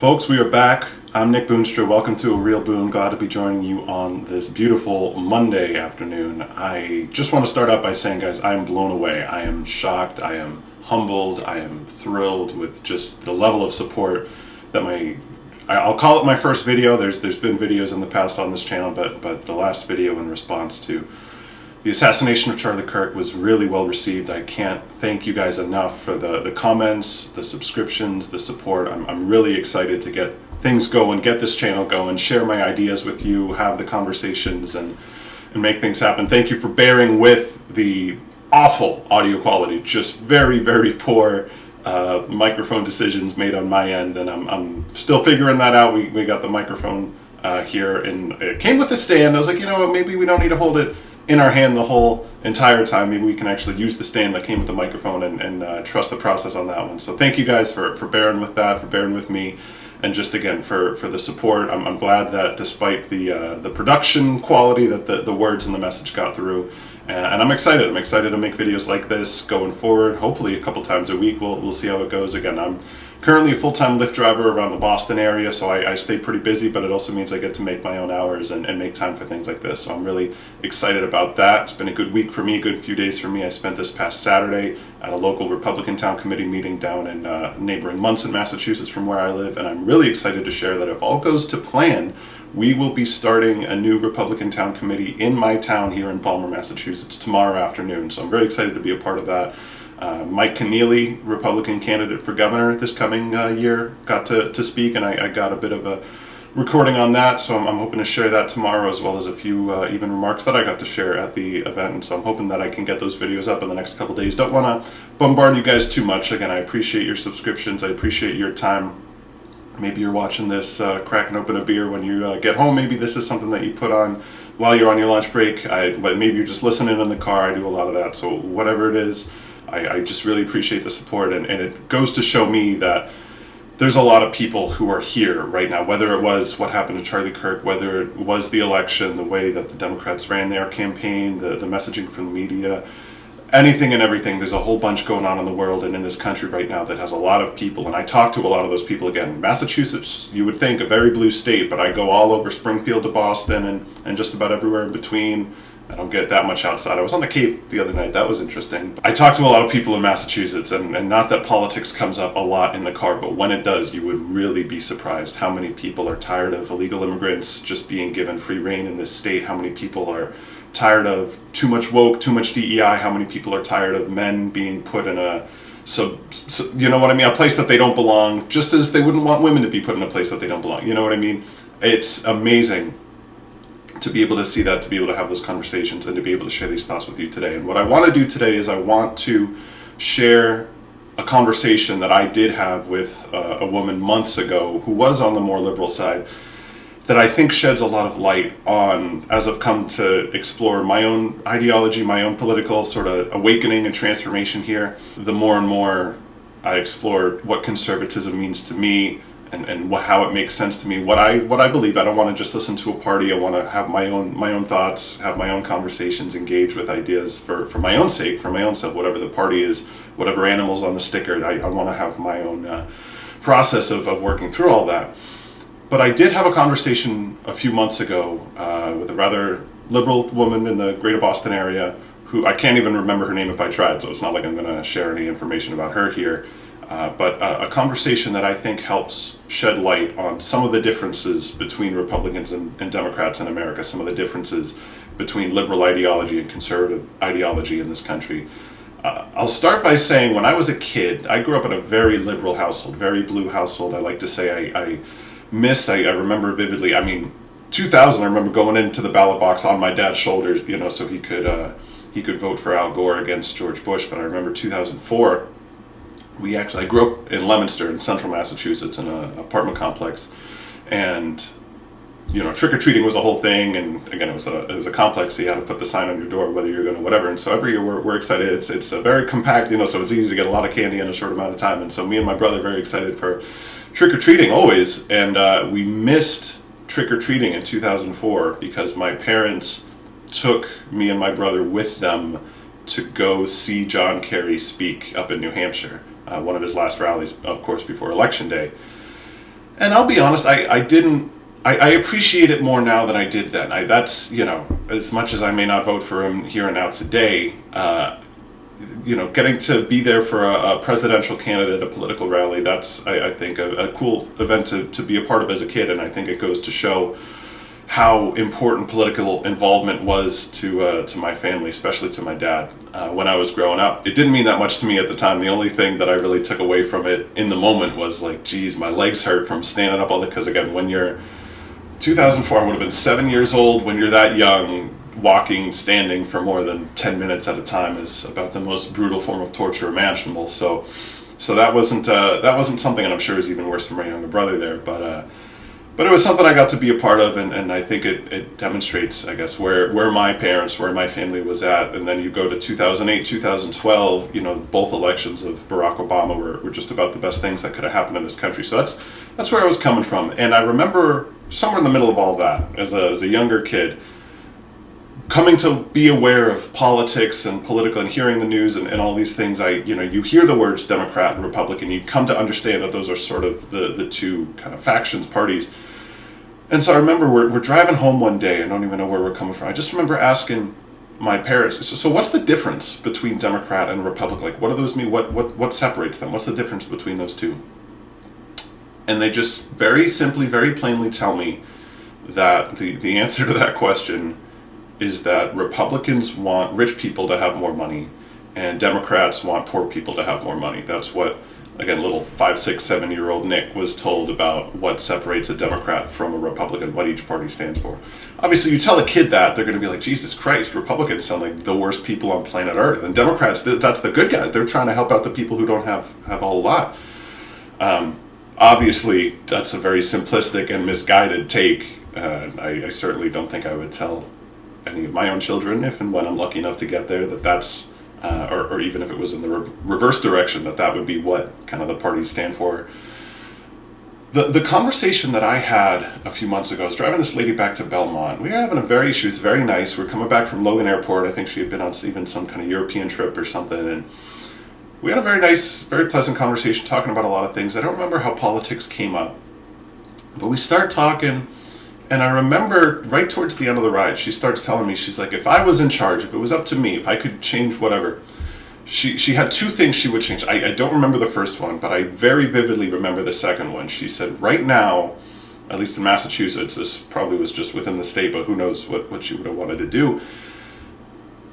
Folks, we are back. I'm Nick Boonstra. Welcome to A Real Boon. Glad to be joining you on this beautiful Monday afternoon. I just want to start out by saying, guys, I am blown away. I am shocked. I am humbled. I am thrilled with just the level of support that I'll call it my first video. There's been videos in the past on this channel, but the last video in response to the assassination of Charlie Kirk was really well received. I can't thank you guys enough for the comments, the subscriptions, the support. I'm really excited to get things going, get this channel going, share my ideas with you, have the conversations, and make things happen. Thank you for bearing with the awful audio quality, just very, very poor microphone decisions made on my end, and I'm still figuring that out. We got the microphone here, and it came with the stand. I was like, you know what, maybe we don't need to hold it in our hand the whole entire time. Maybe we can actually use the stand that came with the microphone and trust the process on that one. So thank you guys for bearing with that, for bearing with me, and just again for the support. I'm glad that despite the production quality, that the words and the message got through, and I'm excited. I'm excited to make videos like this going forward. Hopefully a couple times a week. We'll see how it goes. Again, I'm currently a full-time Lyft driver around the Boston area, so I stay pretty busy, but it also means I get to make my own hours and make time for things like this. So I'm really excited about that. It's been a good week for me, a good few days for me. I spent this past Saturday at a local Republican Town Committee meeting down in neighboring Munson, Massachusetts, from where I live, and I'm really excited to share that if all goes to plan, we will be starting a new Republican Town Committee in my town here in Balmer, Massachusetts tomorrow afternoon. So I'm very excited to be a part of that. Mike Keneally, Republican candidate for governor this coming year, got to speak, and I got a bit of a recording on that, so I'm hoping to share that tomorrow, as well as a few even remarks that I got to share at the event, and so I'm hoping that I can get those videos up in the next couple days. Don't want to bombard you guys too much. Again, I appreciate your subscriptions, I appreciate your time. Maybe you're watching this cracking open a beer when you get home. Maybe this is something that you put on while you're on your lunch break. Maybe you're just listening in the car. I do a lot of that, so whatever it is, I just really appreciate the support, and it goes to show me that there's a lot of people who are here right now, whether it was what happened to Charlie Kirk, whether it was the election, the way that the Democrats ran their campaign, the messaging from the media, anything and everything. There's a whole bunch going on in the world and in this country right now that has a lot of people, and I talk to a lot of those people. Again, Massachusetts, you would think a very blue state, but I go all over Springfield to Boston and just about everywhere in between. I don't get that much outside. I was on the Cape the other night. That was interesting. I talked to a lot of people in Massachusetts, and not that politics comes up a lot in the car, but when it does, you would really be surprised how many people are tired of illegal immigrants just being given free reign in this state, how many people are tired of too much woke, too much DEI, how many people are tired of men being put in a you know what I mean, a place that they don't belong, just as they wouldn't want women to be put in a place that they don't belong. You know what I mean? It's amazing to be able to see that, to be able to have those conversations, and to be able to share these thoughts with you today. And what I want to do today is I want to share a conversation that I did have with a woman months ago who was on the more liberal side, that I think sheds a lot of light on, as I've come to explore my own ideology, my own political sort of awakening and transformation here. The more and more I explore what conservatism means to me, and how it makes sense to me, what I believe. I don't want to just listen to a party. I want to have my own thoughts, have my own conversations, engage with ideas for my own sake, for my own self, whatever the party is, whatever animal's on the sticker. I want to have my own process of working through all that. But I did have a conversation a few months ago with a rather liberal woman in the greater Boston area, who I can't even remember her name if I tried, so it's not like I'm going to share any information about her here. But a conversation that I think helps shed light on some of the differences between Republicans and Democrats in America, some of the differences between liberal ideology and conservative ideology in this country. I'll start by saying, when I was a kid, I grew up in a very liberal household, very blue household. I like to say I remember vividly, 2000, I remember going into the ballot box on my dad's shoulders, so he could vote for Al Gore against George Bush. But I remember 2004, I grew up in Leominster in central Massachusetts in an apartment complex, and trick-or-treating was a whole thing, and again, it was a complex, so you had to put the sign on your door whether you're going to whatever, and so every year we're excited. It's a very compact, so it's easy to get a lot of candy in a short amount of time, and so me and my brother are very excited for trick-or-treating always, and we missed trick-or-treating in 2004 because my parents took me and my brother with them to go see John Kerry speak up in New Hampshire, one of his last rallies, of course, before Election Day. And I'll be honest, I didn't. I appreciate it more now than I did then. That's, as much as I may not vote for him here and now today, getting to be there for a presidential candidate, a political rally, that's, I think, a cool event to be a part of as a kid. And I think it goes to show how important political involvement was to my family, especially to my dad, when I was growing up. It didn't mean that much to me at the time. The only thing that I really took away from it in the moment was like, geez, my legs hurt from standing up all the, because again, when you're 2004, I would have been 7 years old. When you're that young, walking, standing for more than 10 minutes at a time is about the most brutal form of torture imaginable. So that wasn't something, and I'm sure is even worse for my younger brother there, but it was something I got to be a part of, and I think it demonstrates, I guess, where my parents, where my family was at. And then you go to 2008, 2012, both elections of Barack Obama were just about the best things that could have happened in this country. So that's where I was coming from. And I remember somewhere in the middle of all that, as a younger kid, coming to be aware of politics and political and hearing the news and all these things. You hear the words Democrat and Republican, you come to understand that those are sort of the two kind of factions, parties. And so I remember we're driving home one day. I don't even know where we're coming from. I just remember asking my parents, so what's the difference between Democrat and Republican? Like, what do those mean? What separates them? What's the difference between those two? And they just very simply, very plainly tell me that the answer to that question is that Republicans want rich people to have more money and Democrats want poor people to have more money. That's what, again, little 5, 6, 7-year-old Nick was told about what separates a Democrat from a Republican, what each party stands for. Obviously, you tell a kid that, they're going to be like, Jesus Christ, Republicans sound like the worst people on planet Earth. And Democrats, that's the good guys. They're trying to help out the people who don't have a whole lot. Obviously, that's a very simplistic and misguided take. I certainly don't think I would tell any of my own children, if and when I'm lucky enough to get there, that's or even if it was in the reverse direction, that would be what kind of the parties stand for. The conversation that I had a few months ago, I was driving this lady back to Belmont. We were having she was very nice. We were coming back from Logan Airport. I think she had been on even some kind of European trip or something, and we had a very nice, very pleasant conversation talking about a lot of things. I don't remember how politics came up, but we start talking. And I remember right towards the end of the ride, she starts telling me, she's like, if I was in charge, if it was up to me, if I could change whatever, she had two things she would change. I don't remember the first one, but I very vividly remember the second one. She said, right now, at least in Massachusetts, this probably was just within the state, but who knows what she would have wanted to do.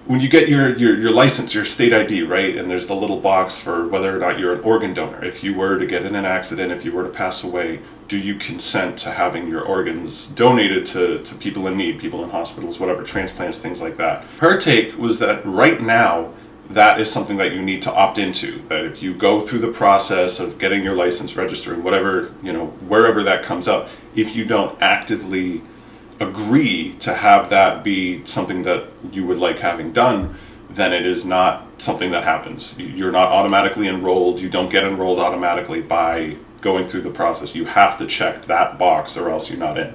When you get your license, your state ID, right, and there's the little box for whether or not you're an organ donor. If you were to get in an accident, if you were to pass away, do you consent to having your organs donated to people in need, people in hospitals, whatever, transplants, things like that? Her take was that right now, that is something that you need to opt into. That if you go through the process of getting your license, registering, whatever, wherever that comes up, if you don't actively agree to have that be something that you would like having done, then it is not something that happens. You're not automatically enrolled. You don't get enrolled automatically by going through the process. You have to check that box or else you're not in.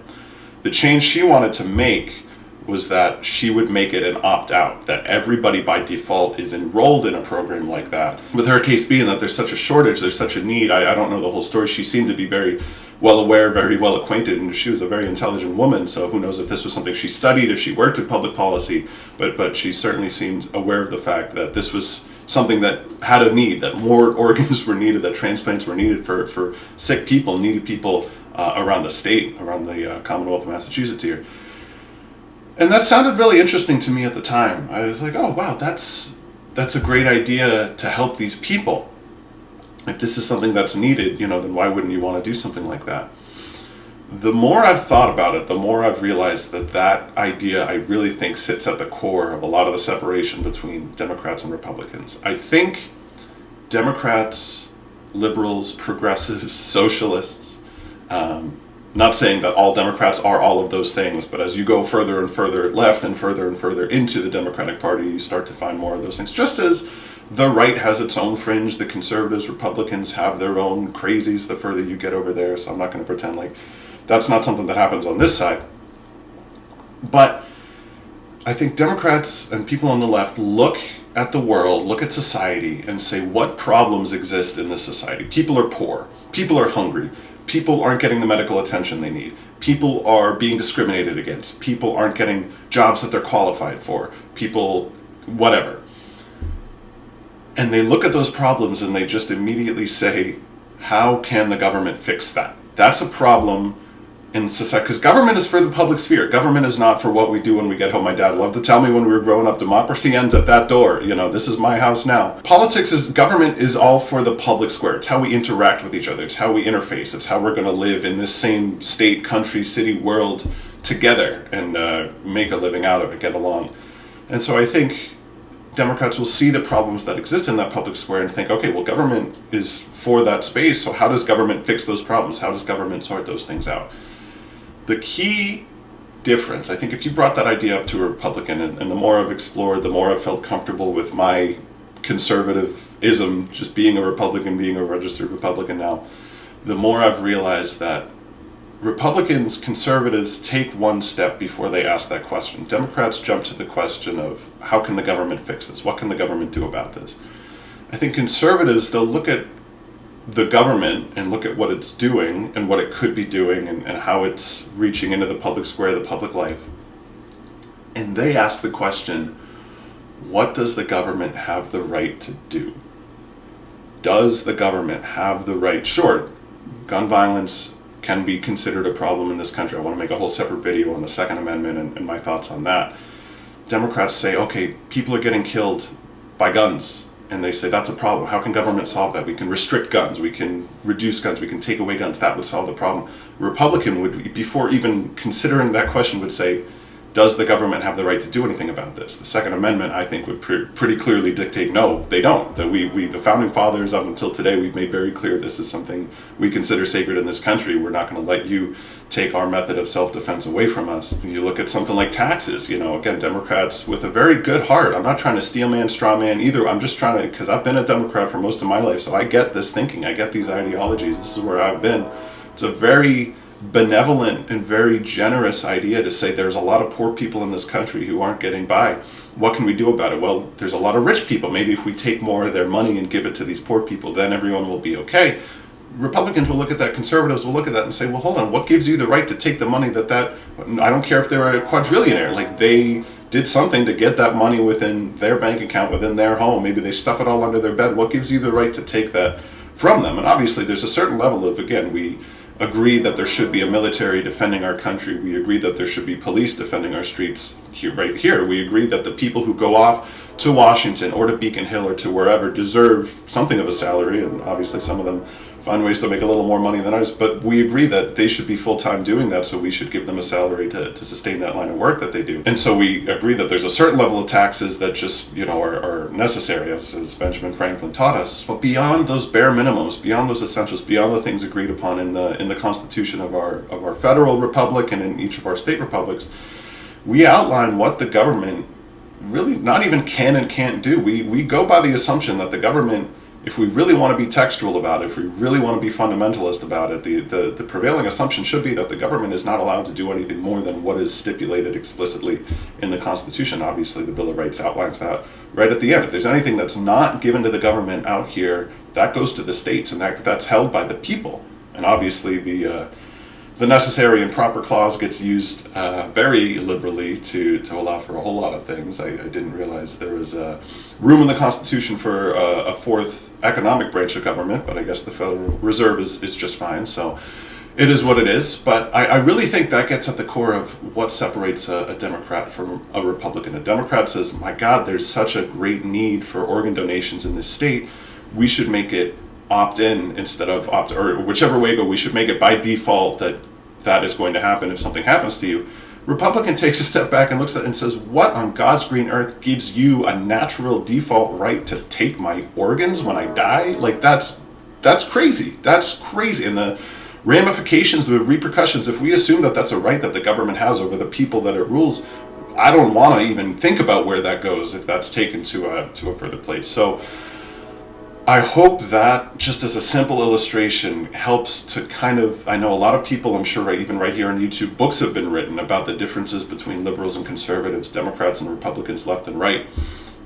The change she wanted to make was that she would make it an opt-out, that everybody by default is enrolled in a program like that. With her case being that there's such a shortage, there's such a need, I don't know the whole story. She seemed to be very well aware, very well acquainted, and she was a very intelligent woman, so who knows if this was something she studied, if she worked in public policy, but she certainly seemed aware of the fact that this was something that had a need, that more organs were needed, that transplants were needed for sick people, needy people around the state, around the Commonwealth of Massachusetts here. And that sounded really interesting to me at the time. I was like, oh wow, that's a great idea to help these people. If this is something that's needed, then why wouldn't you want to do something like that? The more I've thought about it, the more I've realized that idea, I really think, sits at the core of a lot of the separation between Democrats and Republicans. I think Democrats, liberals, progressives, socialists, not saying that all Democrats are all of those things, but as you go further and further left and further into the Democratic Party, you start to find more of those things. Just as the right has its own fringe, the conservatives, Republicans have their own crazies the further you get over there, so I'm not going to pretend like that's not something that happens on this side. But I think Democrats and people on the left look at the world, look at society, and say what problems exist in this society. People are poor. People are hungry. People aren't getting the medical attention they need. People are being discriminated against. People aren't getting jobs that they're qualified for. People, whatever. And they look at those problems and they just immediately say, how can the government fix that? That's a problem in society, because government is for the public sphere. Government is not for what we do when we get home. My dad loved to tell me when we were growing up, democracy ends at that door. This is my house now. Government is all for the public square. It's how we interact with each other. It's how we interface. It's how we're going to live in this same state, country, city, world together and make a living out of it, get along. And so I think Democrats will see the problems that exist in that public square and think, okay, well, government is for that space, so how does government fix those problems? How does government sort those things out? The key difference, I think if you brought that idea up to a Republican, and the more I've explored, the more I've felt comfortable with my conservatism, just being a Republican, being a registered Republican now, the more I've realized that Republicans, conservatives take one step before they ask that question. Democrats jump to the question of, how can the government fix this? What can the government do about this? I think conservatives, they'll look at the government and look at what it's doing and what it could be doing and how it's reaching into the public square, the public life. And they ask the question, what does the government have the right to do? Does the government have the right? Sure, gun violence can be considered a problem in this country. I want to make a whole separate video on the Second Amendment and my thoughts on that. Democrats say, okay, people are getting killed by guns. And they say, that's a problem. How can government solve that? We can restrict guns. We can reduce guns. We can take away guns. That would solve the problem. Republican would, before even considering that question, would say, does the government have the right to do anything about this? The Second Amendment, I think, would pretty clearly dictate, no, they don't. That the Founding Fathers, up until today, we've made very clear this is something we consider sacred in this country. We're not going to let you take our method of self-defense away from us. You look at something like taxes, again, Democrats with a very good heart. I'm not trying to steel man, straw man either. I'm just trying to, because I've been a Democrat for most of my life, so I get this thinking. I get these ideologies. This is where I've been. It's a very benevolent and very generous idea to say there's a lot of poor people in this country who aren't getting by. What can we do about it? Well, there's a lot of rich people. Maybe if we take more of their money and give it to these poor people, then everyone will be okay. Republicans will look at that, conservatives will look at that and say, well, hold on, what gives you the right to take the money I don't care if they're a quadrillionaire, like they did something to get that money within their bank account, within their home. Maybe they stuff it all under their bed. What gives you the right to take that from them? And obviously there's a certain level of, again, we agree that there should be a military defending our country. We agree that there should be police defending our streets right here. We agree that the people who go off to Washington or to Beacon Hill or to wherever deserve something of a salary, and obviously some of them find ways to make a little more money than ours, but we agree that they should be full-time doing that, so we should give them a salary to sustain that line of work that they do. And so we agree that there's a certain level of taxes that just, are necessary, as Benjamin Franklin taught us. But beyond those bare minimums, beyond those essentials, beyond the things agreed upon in the Constitution of our federal republic and in each of our state republics, we outline what the government really not even can and can't do. We go by the assumption that the government, if we really want to be textual about it, if we really want to be fundamentalist about it, the prevailing assumption should be that the government is not allowed to do anything more than what is stipulated explicitly in the Constitution. Obviously, the Bill of Rights outlines that right at the end. If there's anything that's not given to the government out here, that goes to the states, and that's held by the people. And obviously, the necessary and proper clause gets used very liberally to allow for a whole lot of things. I didn't realize there was room in the Constitution for a fourth economic branch of government, but I guess the Federal Reserve is just fine, so it is what it is. But I really think that gets at the core of what separates a Democrat from a Republican. A Democrat says, my God, there's such a great need for organ donations in this state, we should make it opt-in instead of or whichever way go, we should make it by default that is going to happen if something happens to you. Republican takes a step back and looks at it and says, what on God's green earth gives you a natural default right to take my organs when I die? Like that's crazy. That's crazy. And the ramifications, the repercussions, if we assume that that's a right that the government has over the people that it rules, I don't want to even think about where that goes if that's taken to a further place. So I hope that, just as a simple illustration, helps to kind of, I know a lot of people, I'm sure even right here on YouTube, books have been written about the differences between liberals and conservatives, Democrats and Republicans, left and right.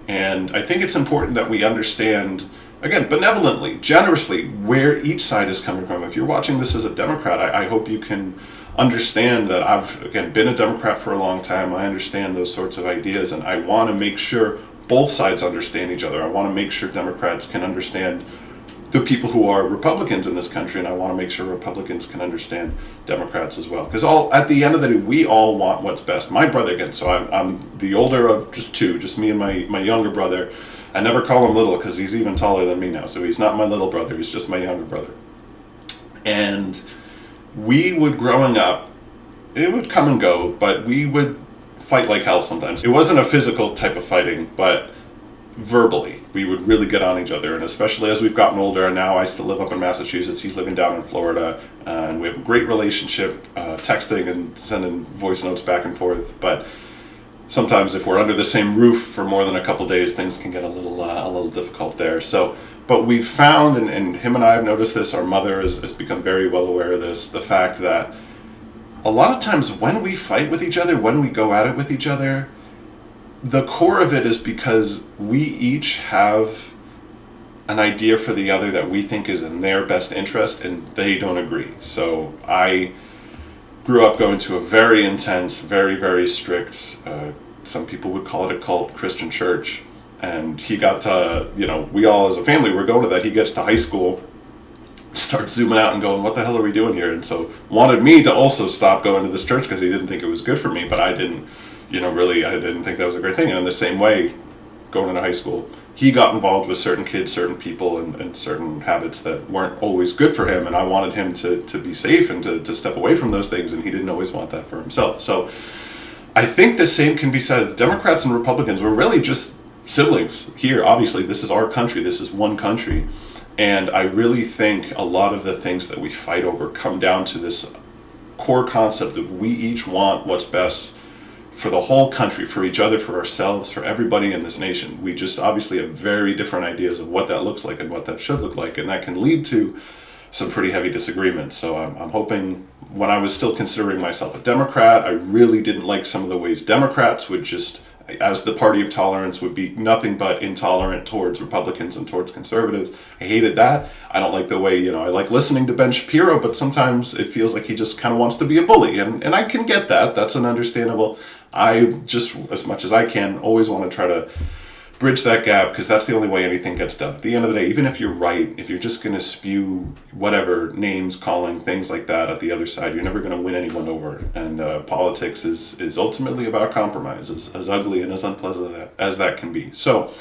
And I think it's important that we understand again, benevolently, generously, where each side is coming from. If you're watching this as a Democrat, I hope you can understand that I've, again, been a Democrat for a long time. I understand those sorts of ideas, and I want to make sure both sides understand each other. I want to make sure Democrats can understand the people who are Republicans in this country, and I want to make sure Republicans can understand Democrats as well. Because at the end of the day, we all want what's best. My brother, again, so I'm the older of just two, just me and my younger brother. I never call him little because he's even taller than me now, so he's not my little brother, he's just my younger brother. And we would, growing up, it would come and go, but we would fight like hell sometimes. It wasn't a physical type of fighting, but verbally, we would really get on each other. And especially as we've gotten older, and now I still live up in Massachusetts, he's living down in Florida, and we have a great relationship, texting and sending voice notes back and forth. But sometimes if we're under the same roof for more than a couple days, things can get a little difficult there. So, but we've found, and him and I have noticed this, our mother has become very well aware of this, the fact that a lot of times when we fight with each other, when we go at it with each other, the core of it is because we each have an idea for the other that we think is in their best interest, and they don't agree. So I grew up going to a very intense, very, very strict, some people would call it a cult, Christian church. And he got to, we all as a family were going to that. He gets to high school, starts zooming out and going, what the hell are we doing here? And so wanted me to also stop going to this church because he didn't think it was good for me, but I didn't. I didn't think that was a great thing. And in the same way, going into high school, he got involved with certain kids, certain people, and certain habits that weren't always good for him. And I wanted him to be safe and to step away from those things, and he didn't always want that for himself. So I think the same can be said. Democrats and Republicans were really just siblings here. Obviously, this is our country. This is one country. And I really think a lot of the things that we fight over come down to this core concept of we each want what's best for the whole country, for each other, for ourselves, for everybody in this nation. We just obviously have very different ideas of what that looks like and what that should look like, and that can lead to some pretty heavy disagreements. So I'm hoping, when I was still considering myself a Democrat, I really didn't like some of the ways Democrats would just, as the party of tolerance, would be nothing but intolerant towards Republicans and towards conservatives. I hated that. I don't like the way, I like listening to Ben Shapiro, but sometimes it feels like he just kind of wants to be a bully, and I can get that. That's an understandable. I just, as much as I can, always want to try to bridge that gap, because that's the only way anything gets done. At the end of the day, even if you're right, if you're just going to spew whatever names, calling, things like that at the other side, you're never going to win anyone over. And politics is ultimately about compromise, as ugly and as unpleasant as that can be. So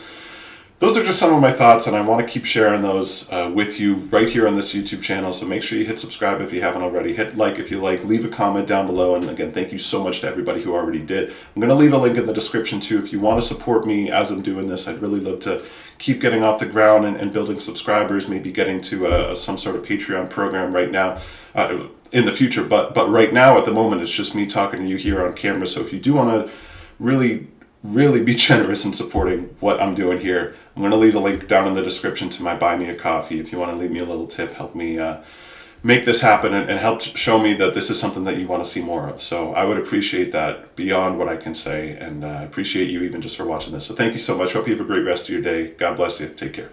those are just some of my thoughts, and I want to keep sharing those with you right here on this YouTube channel. So make sure you hit subscribe if you haven't already. Hit like if you like. Leave a comment down below. And again, thank you so much to everybody who already did. I'm going to leave a link in the description too. If you want to support me as I'm doing this, I'd really love to keep getting off the ground and building subscribers, maybe getting to some sort of Patreon program right now. In the future, but right now, at the moment, it's just me talking to you here on camera. So if you do want to really be generous in supporting what I'm doing here, I'm going to leave a link down in the description to my Buy Me a Coffee. If you want to leave me a little tip, help me make this happen and help show me that this is something that you want to see more of. So I would appreciate that beyond what I can say, and I appreciate you even just for watching this. So thank you so much. Hope you have a great rest of your day. God bless you. Take care.